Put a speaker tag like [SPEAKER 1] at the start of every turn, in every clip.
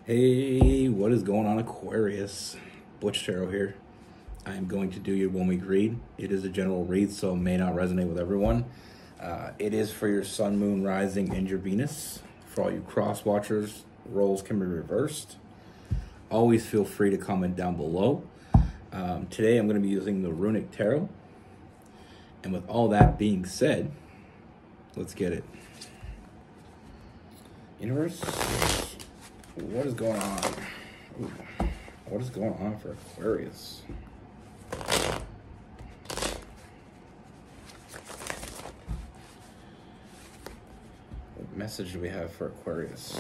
[SPEAKER 1] Hey, what is going on, Aquarius? Butch here. I am going to do your 1 week read. It is a general read, so it may not resonate with everyone. It is for your sun, moon, rising, and your Venus. For all you cross watchers, roles can be reversed. Always feel free to comment down below. Today I'm going to be using the Runic Tarot. And with all that being said, let's get it. Universe, what is going on? Ooh, what is going on for Aquarius? What message do we have for Aquarius?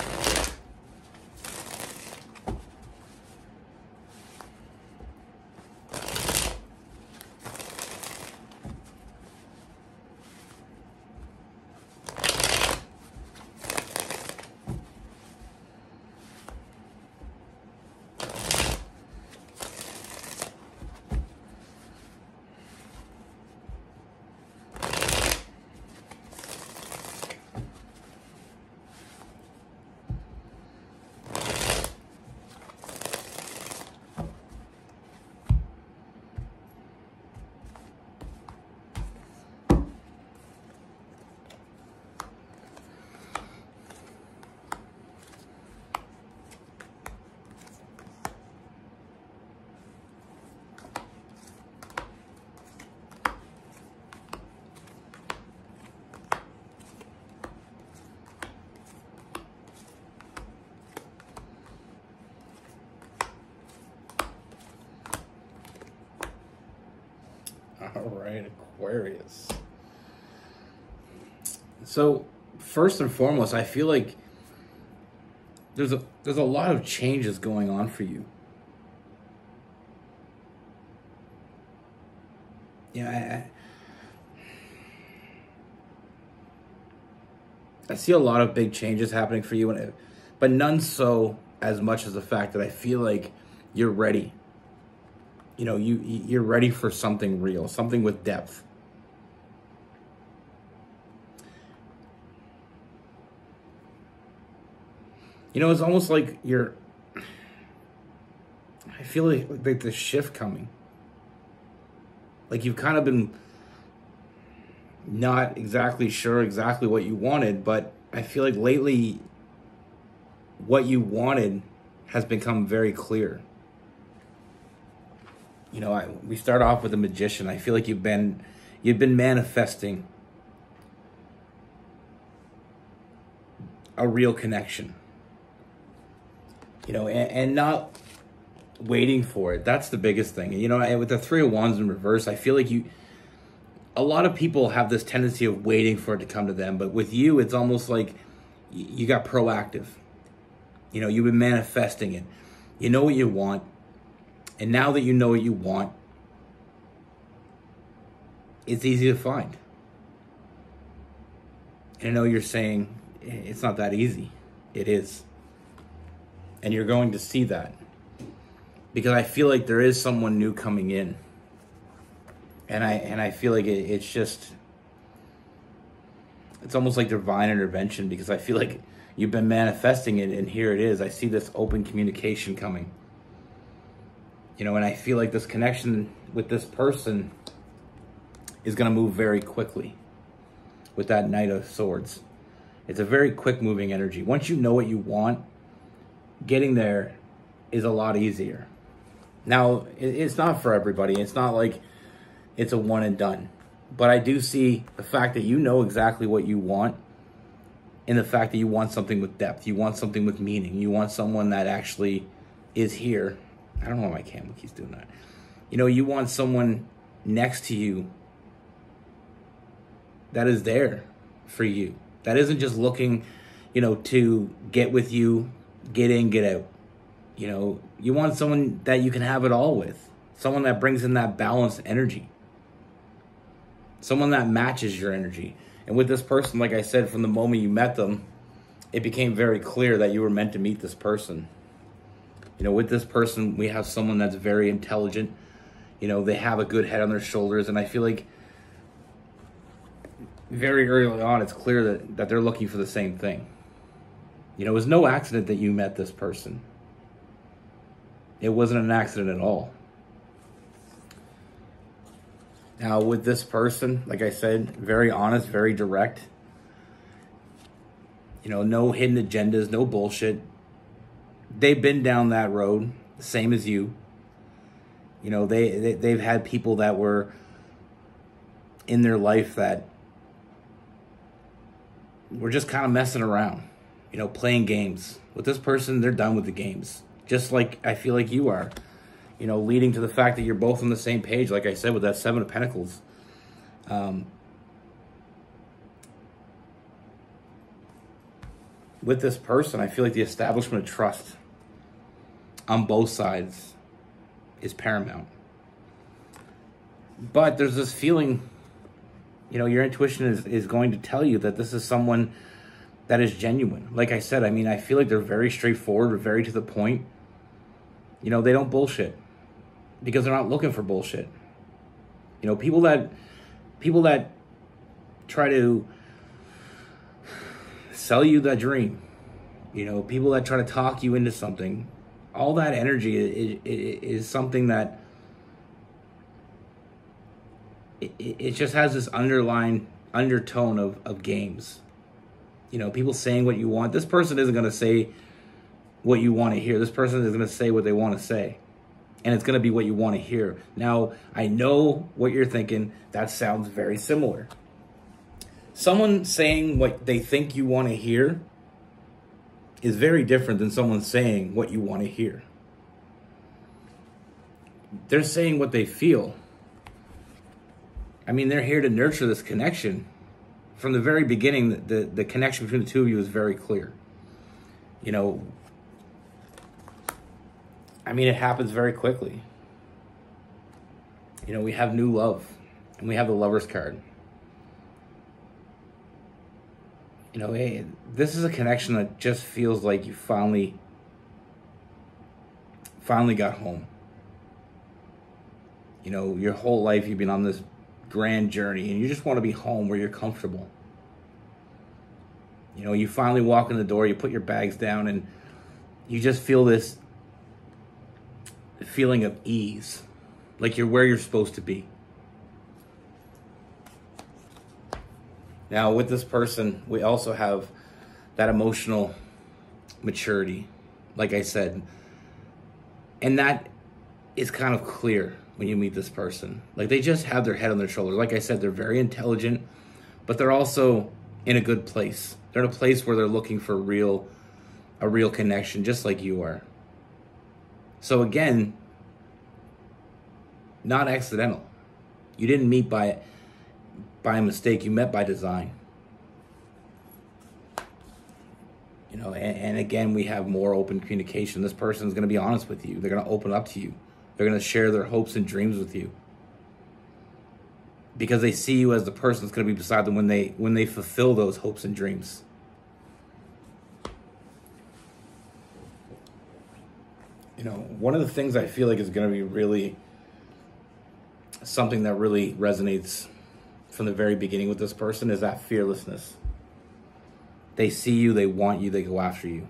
[SPEAKER 1] All right, Aquarius. So first and foremost, I feel like there's a lot of changes going on for you. Yeah, I see a lot of big changes happening for you, but none so as much as the fact that I feel like you're ready. You know, you're ready for something real, something with depth. You know, it's almost like I feel like the shift coming. Like you've kind of been not exactly sure exactly what you wanted, but I feel like lately what you wanted has become very clear. You know, we start off with the Magician. I feel like you've been manifesting a real connection. You know, and not waiting for it. That's the biggest thing. You know, with the Three of Wands in reverse, I feel like a lot of people have this tendency of waiting for it to come to them. But with you, it's almost like you got proactive. You know, you've been manifesting it. You know what you want. And now that you know what you want, it's easy to find. And I know you're saying it's not that easy. It is. And you're going to see that. Because I feel like there is someone new coming in. And I feel like it's almost like divine intervention, because I feel like you've been manifesting it, and here it is. I see this open communication coming. You know, and I feel like this connection with this person is going to move very quickly with that Knight of Swords. It's a very quick moving energy. Once you know what you want, getting there is a lot easier. Now, it's not for everybody. It's not like it's a one and done. But I do see the fact that you know exactly what you want, and the fact that you want something with depth. You want something with meaning. You want someone that actually is here. I don't know why my camera keeps doing that. You know, you want someone next to you that is there for you. That isn't just looking, you know, to get with you, get in, get out. You know, you want someone that you can have it all with. Someone that brings in that balanced energy. Someone that matches your energy. And with this person, like I said, from the moment you met them, it became very clear that you were meant to meet this person. You know, with this person, we have someone that's very intelligent. You know, they have a good head on their shoulders. And I feel like very early on, it's clear that they're looking for the same thing. You know, it was no accident that you met this person. It wasn't an accident at all. Now, with this person, like I said, very honest, very direct. You know, no hidden agendas, no bullshit. They've been down that road, same as you. You know, they've had people that were in their life that were just kind of messing around, you know, playing games. With this person, they're done with the games. Just like I feel like you are. You know, leading to the fact that you're both on the same page, like I said, with that Seven of Pentacles. With this person, I feel like the establishment of trust on both sides is paramount. But there's this feeling, you know, your intuition is going to tell you that this is someone that is genuine. Like I said, I mean, I feel like they're very straightforward, very to the point. You know, they don't bullshit because they're not looking for bullshit. You know, people that try to sell you that dream, you know, people that try to talk you into something, all that energy is something that it just has this undertone of games. You know, people saying what you want. This person isn't going to say what you want to hear. This person is going to say what they want to say. And it's going to be what you want to hear. Now, I know what you're thinking. That sounds very similar. Someone saying what they think you want to hear is very different than someone saying what you want to hear. They're saying what they feel. I mean, they're here to nurture this connection. From the very beginning, the connection between the two of you is very clear. You know, I mean, it happens very quickly. You know, we have new love, and we have the Lover's card. You know, hey, this is a connection that just feels like you finally got home. You know, your whole life you've been on this grand journey, and you just want to be home where you're comfortable. You know, you finally walk in the door, you put your bags down, and you just feel this feeling of ease, like you're where you're supposed to be. Now, with this person, we also have that emotional maturity, like I said, and that is kind of clear when you meet this person. Like, they just have their head on their shoulders. Like I said, they're very intelligent, but they're also in a good place. They're in a place where they're looking for a real connection, just like you are. So again, not accidental. You didn't meet by a mistake. You met by design. You know, and again, we have more open communication. This person is going to be honest with you. They're going to open up to you. They're going to share their hopes and dreams with you, because they see you as the person that's going to be beside them when they fulfill those hopes and dreams. You know, one of the things I feel like is going to be really something that really resonates from the very beginning with this person is that fearlessness. They see you, they want you, they go after you.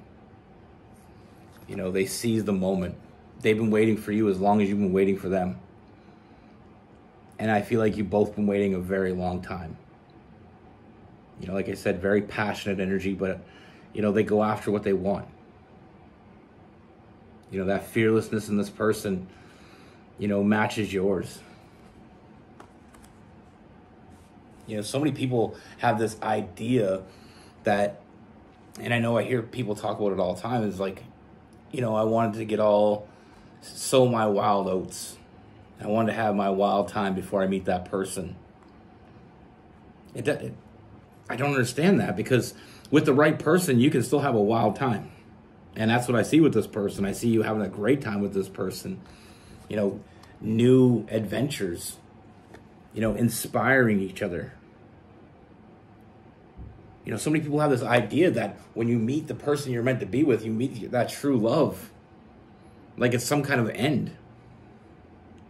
[SPEAKER 1] You know, they seize the moment. They've been waiting for you as long as you've been waiting for them. And I feel like you've both been waiting a very long time. You know, like I said, very passionate energy, but, you know, they go after what they want. You know, that fearlessness in this person, you know, matches yours. You know, so many people have this idea that, and I know I hear people talk about it all the time, is like, you know, I wanted to sow my wild oats. I wanted to have my wild time before I meet that person. I don't understand that, because with the right person, you can still have a wild time. And that's what I see with this person. I see you having a great time with this person. You know, new adventures. You know, inspiring each other. You know, so many people have this idea that when you meet the person you're meant to be with, you meet that true love. Like it's some kind of end.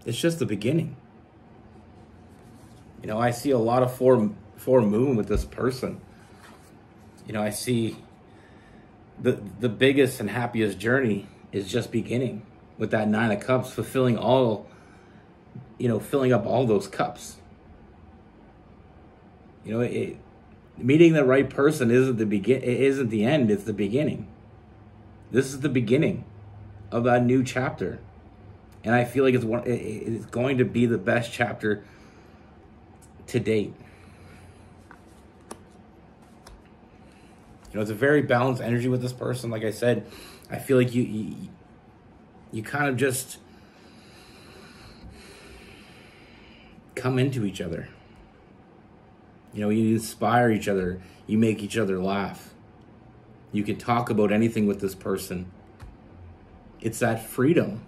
[SPEAKER 1] It's just the beginning. You know, I see a lot of four moon with this person. You know, I see the biggest and happiest journey is just beginning. with that 9 of Cups, fulfilling all, filling up all those cups. Meeting the right person isn't the end, it's the beginning. This is the beginning of that new chapter. And I feel like it's going to be the best chapter to date. It's a very balanced energy with this person. Like I said, I feel like you kind of just come into each other. You inspire each other. You make each other laugh. You can talk about anything with this person. It's that freedom.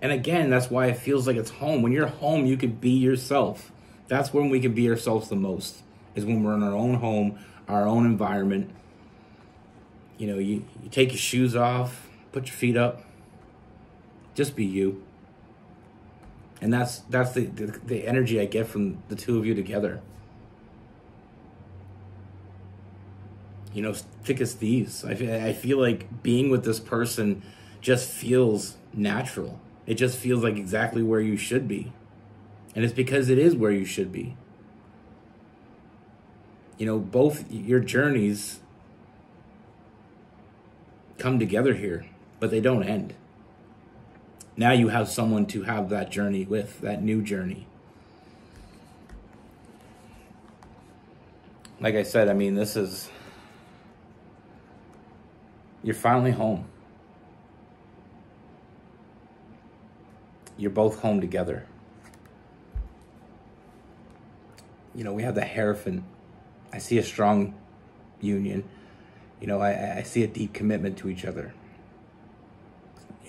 [SPEAKER 1] And again, that's why it feels like it's home. When you're home, you can be yourself. That's when we can be ourselves the most, is when we're in our own home, our own environment. You take your shoes off, put your feet up, just be you. And that's the energy I get from the two of you together. Thick as thieves. I feel like being with this person just feels natural. It just feels like exactly where you should be. And it's because it is where you should be. Both your journeys come together here, but they don't end. Now you have someone to have that journey with, that new journey. Like I said, you're finally home. You're both home together. We have the Hierophant. I see a strong union. I see a deep commitment to each other.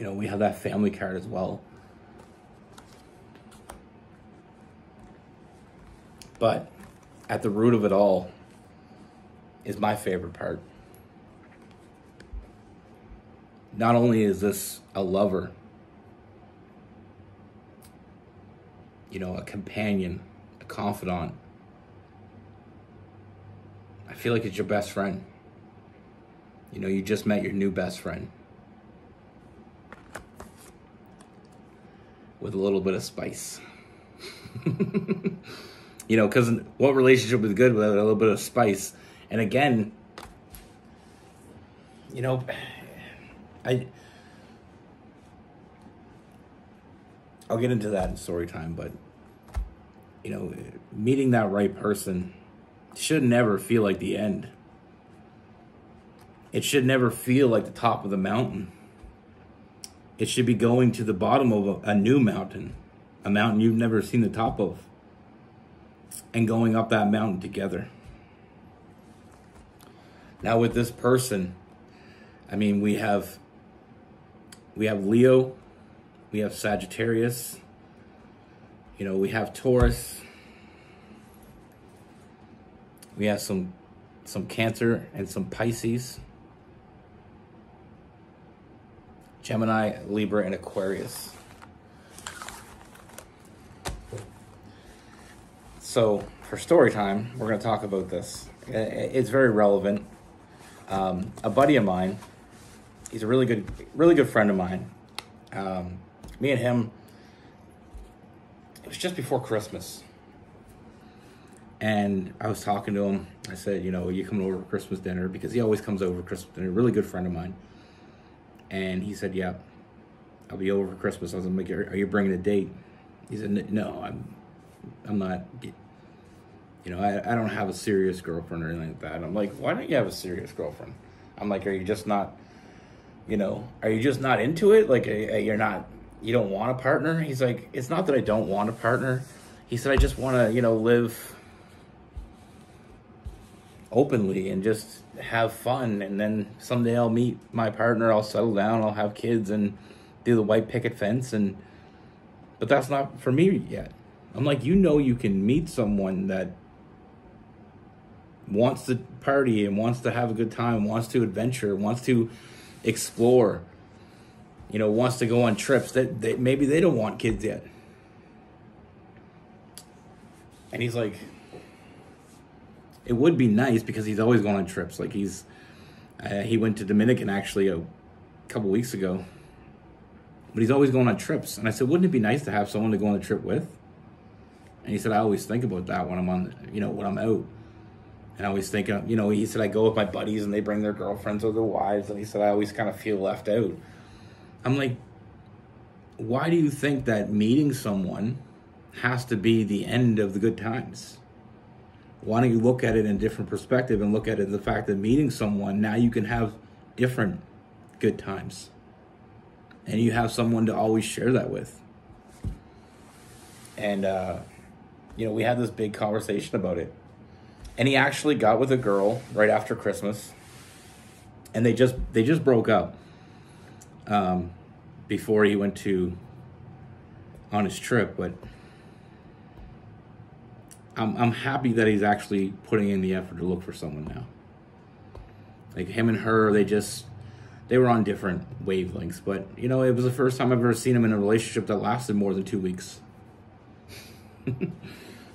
[SPEAKER 1] We have that family card as well. But at the root of it all is my favorite part. Not only is this a lover, a companion, a confidant, I feel like it's your best friend. You just met your new best friend. With a little bit of spice. Because what relationship is good without a little bit of spice? And again, I'll get into that in story time, but meeting that right person should never feel like the end. It should never feel like the top of the mountain. It should be going to the bottom of a new mountain, a mountain you've never seen the top of, and going up that mountain together. Now with this person, we have Leo, we have Sagittarius, we have Taurus, we have some Cancer and some Pisces, Gemini, Libra, and Aquarius. So for story time, we're going to talk about this. It's very relevant. A buddy of mine, he's a really good friend of mine. Me and him, it was just before Christmas. And I was talking to him. I said, you coming over for Christmas dinner? Because he always comes over for Christmas dinner. Really good friend of mine. And he said, yeah, I'll be over for Christmas. I was like, are you bringing a date? He said, no, I'm not. I don't have a serious girlfriend or anything like that. I'm like, why don't you have a serious girlfriend? I'm like, are you just not into it? Like, you don't want a partner? He's like, it's not that I don't want a partner. He said, I just want to, live openly and just have fun. And then someday I'll meet my partner. I'll settle down. I'll have kids and do the white picket fence. But that's not for me yet. I'm like, you can meet someone that wants to party and wants to have a good time, wants to adventure, wants to explore, wants to go on trips. That maybe they don't want kids yet. And he's like, it would be nice because he's always going on trips. Like he went to Dominican actually a couple weeks ago. but he's always going on trips. And I said, wouldn't it be nice to have someone to go on a trip with? And he said, I always think about that when I'm on, when I'm out. And I always think, he said, I go with my buddies and they bring their girlfriends or their wives. And he said, I always kind of feel left out. I'm like, why do you think that meeting someone has to be the end of the good times? Why don't you look at it in a different perspective and look at it the fact that meeting someone, now you can have different good times. And you have someone to always share that with. And, we had this big conversation about it. And he actually got with a girl right after Christmas. And they just broke up before he went on his trip. But I'm happy that he's actually putting in the effort to look for someone now. Like him and her, they were on different wavelengths. But, it was the first time I've ever seen him in a relationship that lasted more than 2 weeks.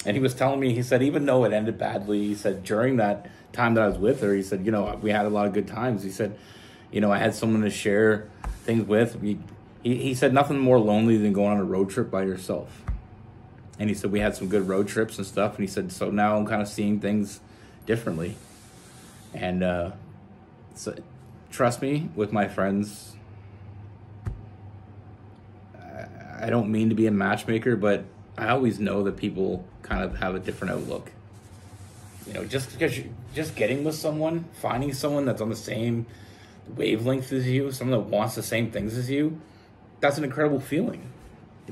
[SPEAKER 1] And he was telling me, he said, even though it ended badly, he said, during that time that I was with her, he said, we had a lot of good times. He said, I had someone to share things with. He said nothing more lonely than going on a road trip by yourself. And he said, we had some good road trips and stuff. And he said, so now I'm kind of seeing things differently. And so trust me, with my friends, I don't mean to be a matchmaker, but I always know that people kind of have a different outlook. Just because just getting with someone, finding someone that's on the same wavelength as you, someone that wants the same things as you, that's an incredible feeling.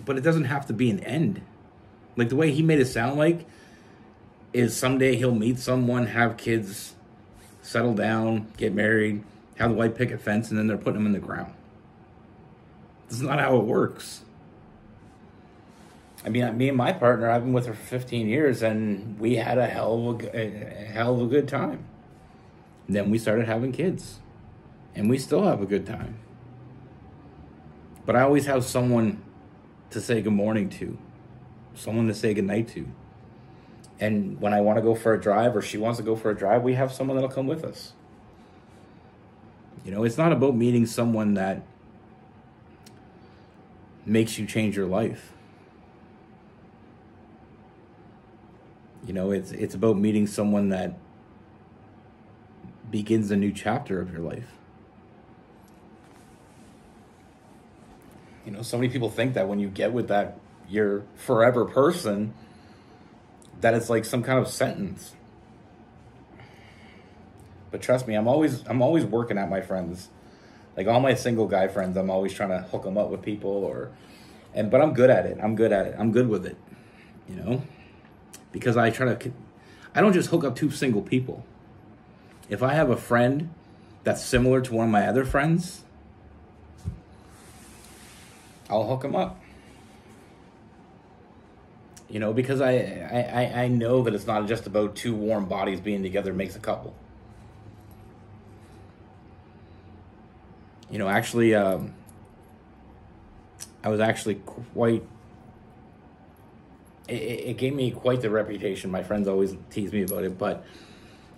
[SPEAKER 1] But it doesn't have to be an end. Like the way he made it sound like is someday he'll meet someone, have kids, settle down, get married, have the white picket fence, and then they're putting them in the ground. That's not how it works. I mean, me and my partner, I've been with her for 15 years, and we had a hell of a good time. And then we started having kids, and we still have a good time. But I always have someone to say good morning to, someone to say good night to. And when I want to go for a drive, or she wants to go for a drive, we have someone that'll come with us. It's not about meeting someone that makes you change your life. It's about meeting someone that begins a new chapter of your life. So many people think that when you get with that your forever person, that it's like some kind of sentence. But trust me, I'm always working at my friends. Like all my single guy friends, I'm always trying to hook them up with people but I'm good at it. I'm good with it. Because I don't just hook up 2 single people. If I have a friend that's similar to one of my other friends, I'll hook them up. Because I know that it's not just about 2 warm bodies being together makes a couple. Actually, I was actually quite... It gave me quite the reputation. My friends always tease me about it, but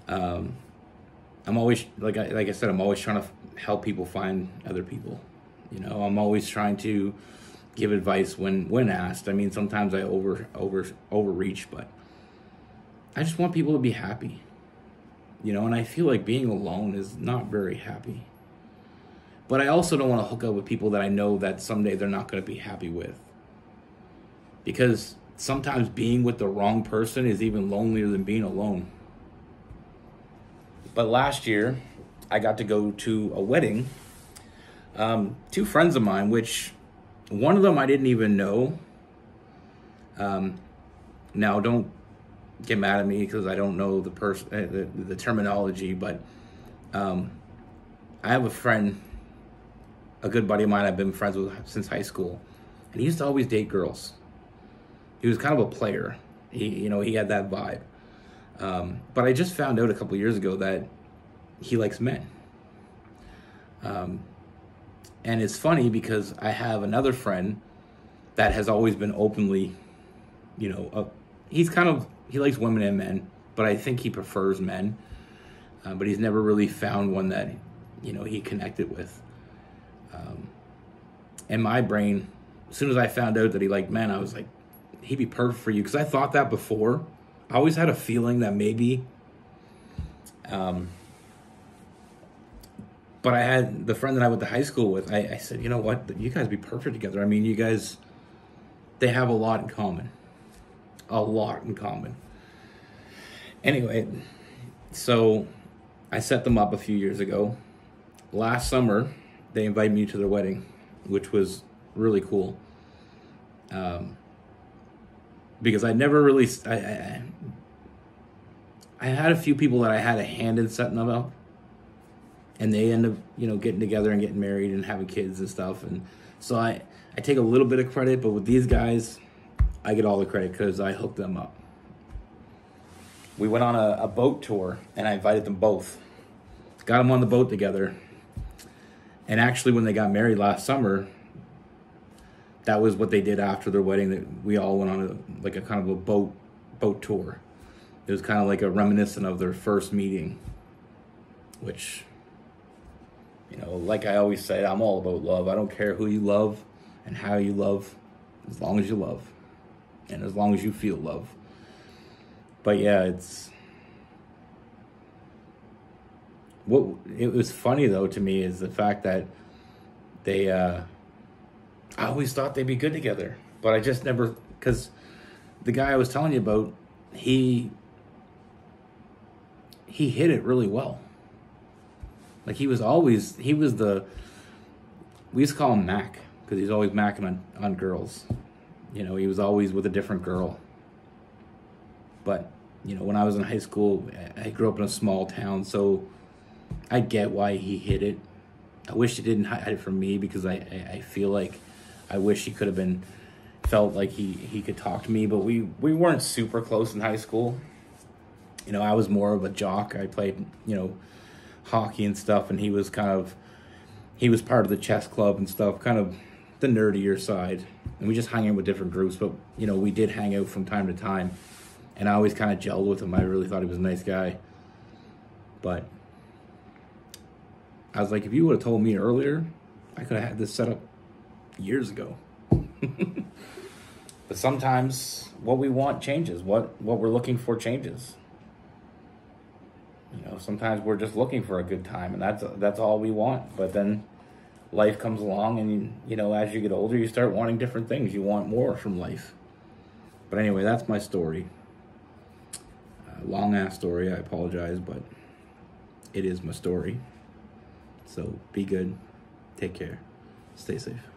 [SPEAKER 1] I'm always, like I said, I'm always trying to help people find other people. I'm always trying to give advice when asked. I mean, sometimes I overreach, but I just want people to be happy. And I feel like being alone is not very happy. But I also don't want to hook up with people that I know that someday they're not going to be happy with. Because sometimes being with the wrong person is even lonelier than being alone. But last year, I got to go to a wedding. 2 friends of mine, which one of them I didn't even know. Now, don't get mad at me because I don't know the terminology, but I have a friend, a good buddy of mine I've been friends with since high school, and he used to always date girls. He was kind of a player. He had that vibe. But I just found out a couple of years ago that he likes men. And it's funny because I have another friend that has always been openly, he likes women and men, but I think he prefers men. But he's never really found one that, he connected with. in my brain, as soon as I found out that he liked men, I was like, he'd be perfect for you. Because I thought that before. I always had a feeling that maybe, but I had the friend that I went to high school with, I said, you know what, you guys be perfect together. I mean, you guys, they have a lot in common. A lot in common. Anyway, so I set them up a few years ago. Last summer, they invited me to their wedding, which was really cool. Because I never really, I had a few people that I had a hand in setting them up, and they end up, you know, getting together and getting married and having kids and stuff. And so I take a little bit of credit, but with these guys, I get all the credit because I hooked them up. We went on a boat tour, and I invited them both. Got them on the boat together. And actually, when they got married last summer, that was what they did after their wedding. That we all went on a kind of a boat tour. It was kind of like a reminiscent of their first meeting, which, you know, like I always say, I'm all about love. I don't care who you love and how you love, as long as you love and as long as you feel love. But yeah, what it was funny though to me is the fact that they, I always thought they'd be good together, but I just never, because the guy I was telling you about, he hit it really well. Like we used to call him Mac, because he's always macking on girls. You know, he was always with a different girl. But, you know, when I was in high school, I grew up in a small town, so I get why he hit it. I wish he didn't hide it from me, because I feel like I wish he could have felt like he could talk to me, but we weren't super close in high school. You know, I was more of a jock. I played, you know, hockey and stuff, and he was part of the chess club and stuff, kind of the nerdier side. And we just hung out with different groups, but, you know, we did hang out from time to time. And I always kind of gelled with him. I really thought he was a nice guy. But I was like, if you would have told me earlier, I could have had this set up years ago. But sometimes what we want changes. What we're looking for changes. You know, sometimes we're just looking for a good time, and that's all we want. But then life comes along, and you know, as you get older, you start wanting different things. You want more from life. But anyway, that's my story. Long ass story. I apologize, but it is my story. So be good. Take care. Stay safe.